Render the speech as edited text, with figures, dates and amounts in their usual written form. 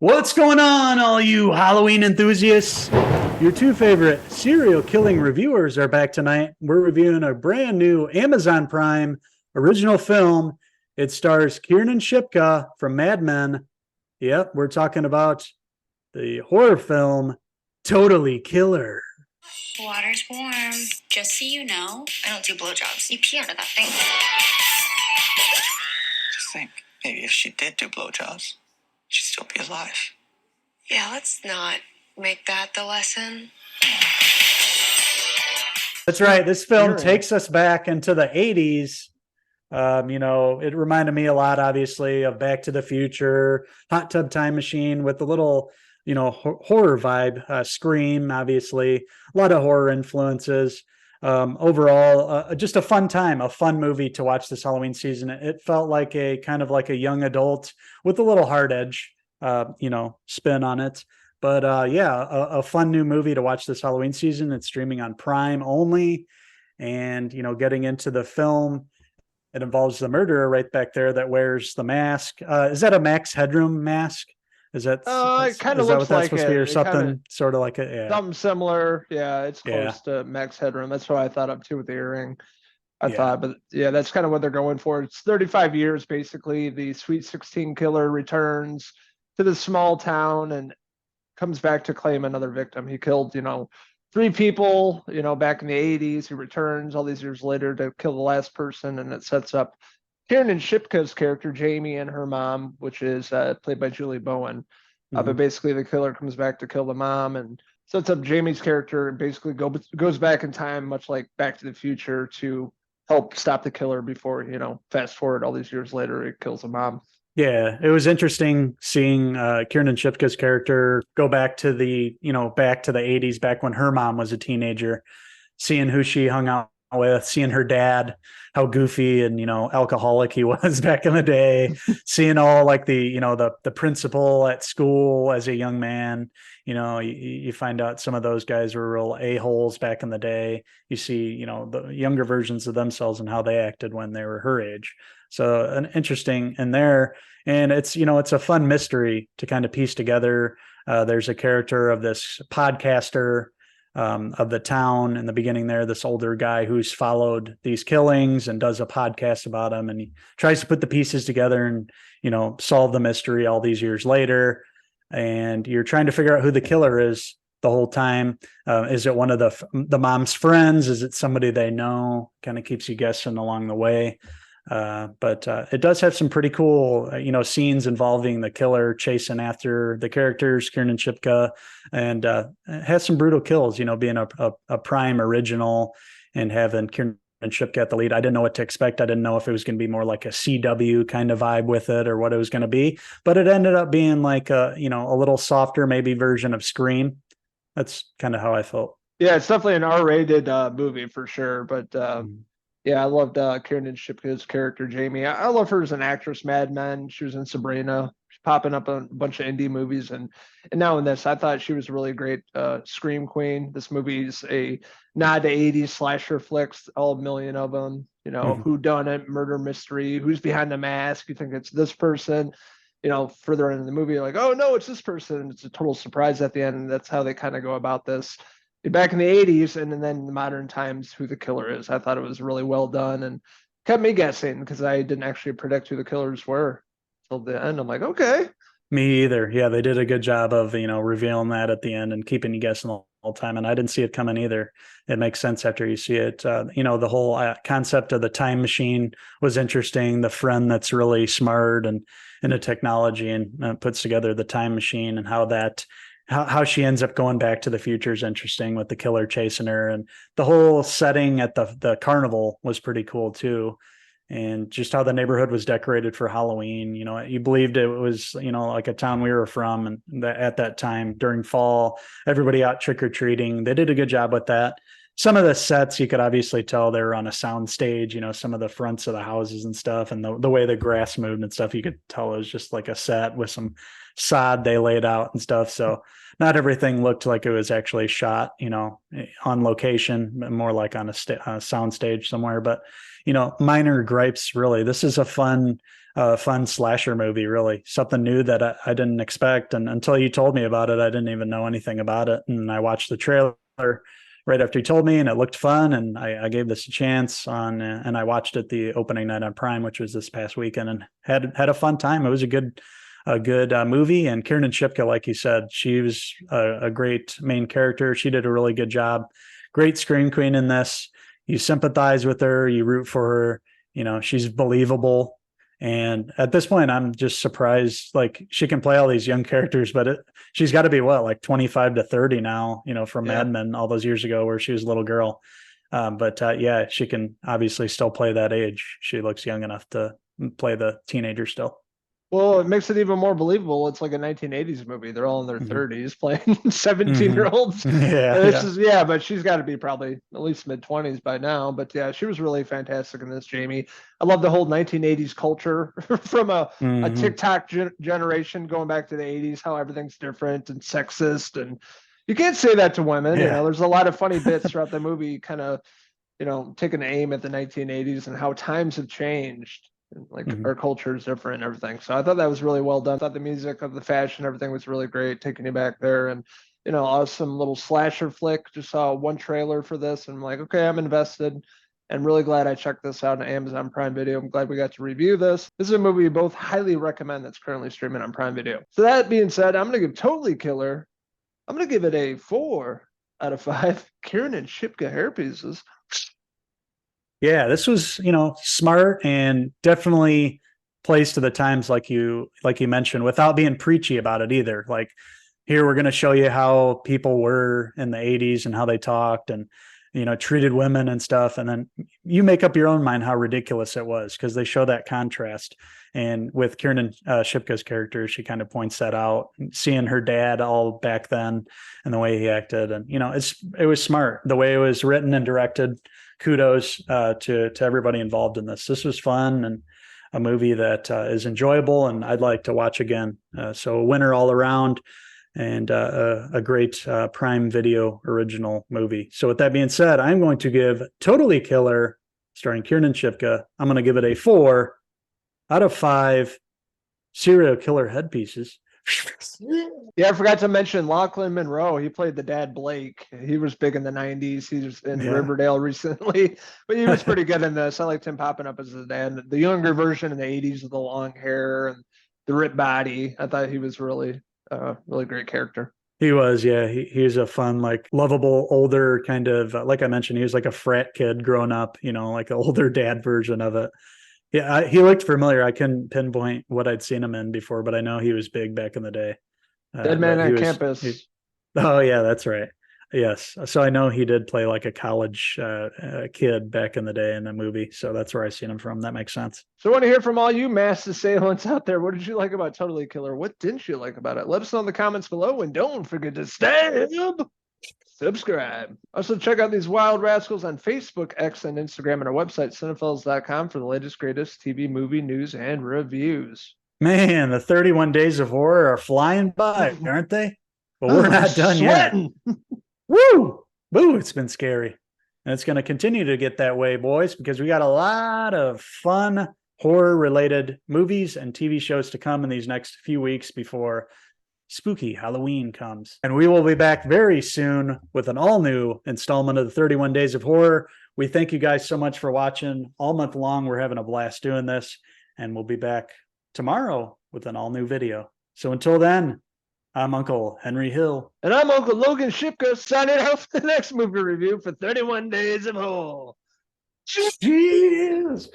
What's going on, all you Halloween enthusiasts? Your two favorite serial killing reviewers are back tonight. We're reviewing a brand new Amazon Prime original film. It stars Kiernan Shipka from Mad Men. Yep, we're talking about the horror film Totally Killer. Water's warm. Just so you know, I don't do blowjobs. You pee out of that thing. Just think, maybe if she did do blowjobs, she'd still be alive. Yeah, let's not make that the lesson. That's right. This film takes us back into the 80s. It reminded me a lot, obviously, of Back to the Future, Hot Tub Time Machine with the little, horror vibe, Scream, obviously, a lot of horror influences. Overall, just a fun time, a fun movie to watch this Halloween season. It felt like a kind of like a young adult with a little hard edge, spin on it. But a fun new movie to watch this Halloween season. It's streaming on Prime only. And, getting into the film, it involves the murderer right back there that wears the mask. Is that a Max Headroom mask? Is that it kind of is that looks what that's like supposed to be, or it. something sort of like it? Yeah. Something similar. Yeah, it's Yeah. close to Max Headroom. That's what I thought of too with the earring. I Yeah. thought, but yeah, that's kind of what they're going for. It's 35 years basically. The Sweet 16 killer returns to the small town and comes back to claim another victim. He killed, three people, back in the 80s. He returns all these years later to kill the last person, and it sets up Kiernan Shipka's character, Jamie, and her mom, which is played by Julie Bowen. But basically, the killer comes back to kill the mom and sets up Jamie's character and basically goes back in time, much like Back to the Future, to help stop the killer before, fast forward all these years later, he kills the mom. Yeah, it was interesting seeing Kiernan Shipka's character go back to the 80s, back when her mom was a teenager, seeing who she hung out with, seeing her dad, how goofy and alcoholic he was back in the day, seeing all like the principal at school as a young man. You find out some of those guys were real a-holes back in the day. You see the younger versions of themselves and how they acted when they were her age. So an interesting in there, and it's a fun mystery to kind of piece together. There's a character of this podcaster of the town in the beginning there, this older guy who's followed these killings and does a podcast about them, and he tries to put the pieces together and solve the mystery all these years later. And you're trying to figure out who the killer is the whole time. Is it one of the mom's friends? Is it somebody they know? Kind of keeps you guessing along the way. But it does have some pretty cool, scenes involving the killer chasing after the characters, Kiernan Shipka, and has some brutal kills, being a Prime original and having Kiernan Shipka at the lead. I didn't know what to expect. I didn't know if it was going to be more like a CW kind of vibe with it or what it was going to be, but it ended up being like a little softer, maybe version of Scream. That's kind of how I felt. Yeah, it's definitely an R-rated movie for sure, but yeah, I loved Kiernan Shipka's character, Jamie. I love her as an actress, Mad Men. She was in Sabrina. She's popping up on a bunch of indie movies. And now in this, I thought she was a really great scream queen. This movie's a nod to 80s slasher flicks, all a million of them. Who done it, murder mystery, who's behind the mask. You think it's this person. Further into the movie, you're like, oh, no, it's this person. It's a total surprise at the end. And that's how they kind of go about this. Back in the 80s and then in the modern times, who the killer is. I thought it was really well done and kept me guessing because I didn't actually predict who the killers were till the end. I'm like, okay. Me either. Yeah, they did a good job of, revealing that at the end and keeping you guessing the whole time. And I didn't see it coming either. It makes sense after you see it. The whole concept of the time machine was interesting. The friend that's really smart and into technology and puts together the time machine, and how she ends up going back to the future is interesting with the killer chasing her, and the whole setting at the carnival was pretty cool too. And just how the neighborhood was decorated for Halloween, you believed it was, like a town we were from. And at that time during fall, everybody out trick-or-treating. They did a good job with that. some of the sets you could obviously tell they were on a sound stage, some of the fronts of the houses and stuff, and the way the grass moved and stuff, you could tell it was just like a set with some sod they laid out and stuff. So not everything looked like it was actually shot, on location, more like on a sound stage somewhere. But, minor gripes, really. This is a fun slasher movie, really. Something new that I didn't expect. And until you told me about it, I didn't even know anything about it. And I watched the trailer right after you told me, and it looked fun. And I gave this a chance and I watched it the opening night on Prime, which was this past weekend, and had a fun time. It was a good movie. And Kiernan Shipka, like you said, she was a great main character. She did a really good job. Great scream queen in this. You sympathize with her, you root for her, she's believable. And at this point, I'm just surprised, like, she can play all these young characters, but she's got to be like 25 to 30 now, from Mad Men all those years ago where she was a little girl. But she can obviously still play that age. She looks young enough to play the teenager still. Well, it makes it even more believable. It's like a 1980s movie. They're all in their 30s playing 17-year-olds. But she's got to be probably at least mid-20s by now. But yeah, she was really fantastic in this, Jamie. I love the whole 1980s culture from a TikTok generation going back to the 80s, how everything's different and sexist. And you can't say that to women. There's a lot of funny bits throughout the movie, kind of, taking aim at the 1980s and how times have changed. Like our culture is different and everything. So I thought that was really well done. I thought the music of the fashion, everything was really great, taking you back there. And, awesome little slasher flick. Just saw one trailer for this and I'm like, okay, I'm invested and really glad I checked this out on Amazon Prime Video. I'm glad we got to review this. This is a movie we both highly recommend that's currently streaming on Prime Video. So that being said, I'm going to give Totally Killer. I'm going to give it a 4 out of 5 Kiernan Shipka hair pieces. Yeah, this was, smart and definitely plays to the times like you mentioned, without being preachy about it either. Like, here we're going to show you how people were in the 80s and how they talked and, treated women and stuff. And then you make up your own mind how ridiculous it was, because they show that contrast. And with Kiernan Shipka's character, she kind of points that out, seeing her dad all back then and the way he acted. And, it was smart the way it was written and directed. Kudos to everybody involved in this. This was fun and a movie that is enjoyable and I'd like to watch again. So a winner all around and a great Prime Video original movie. So with that being said, I'm going to give Totally Killer, starring Kiernan Shipka, I'm going to give it a 4 out of 5 serial killer headpieces. Yeah, I forgot to mention Lachlan Monroe. He played the dad Blake. He was big in the 90s. He was in Riverdale recently, but he was pretty good in this. I liked him popping up as the dad. The younger version in the 80s with the long hair and the ripped body. I thought he was really great character. He was, yeah. He was a fun, like, lovable, older kind of, like I mentioned, he was like a frat kid growing up, like an older dad version of it. Yeah, he looked familiar. I couldn't pinpoint what I'd seen him in before, but I know he was big back in the day. Dead Man on Campus. Oh, yeah, that's right. Yes. So I know he did play like a college kid back in the day in the movie. So that's where I seen him from. That makes sense. So I want to hear from all you mass assailants out there. What did you like about Totally Killer? What didn't you like about it? Let us know in the comments below, and don't forget to subscribe. Also, check out these wild rascals on Facebook, X, and Instagram, and our website, Cinephellas.com, for the latest, greatest TV, movie news and reviews. Man, the 31 days of horror are flying by, aren't they? But we're not done yet. Woo! Boo! It's been scary. And it's going to continue to get that way, boys, because we got a lot of fun horror-related movies and TV shows to come in these next few weeks before spooky Halloween comes. And we will be back very soon with an all-new installment of the 31 Days of Horror. We thank you guys so much for watching. All month long, we're having a blast doing this, and we'll be back tomorrow with an all-new video. So until then, I'm Uncle Henry Hill. And I'm Uncle Logan Shipka, signing out for the next movie review for 31 Days of Horror. Cheers!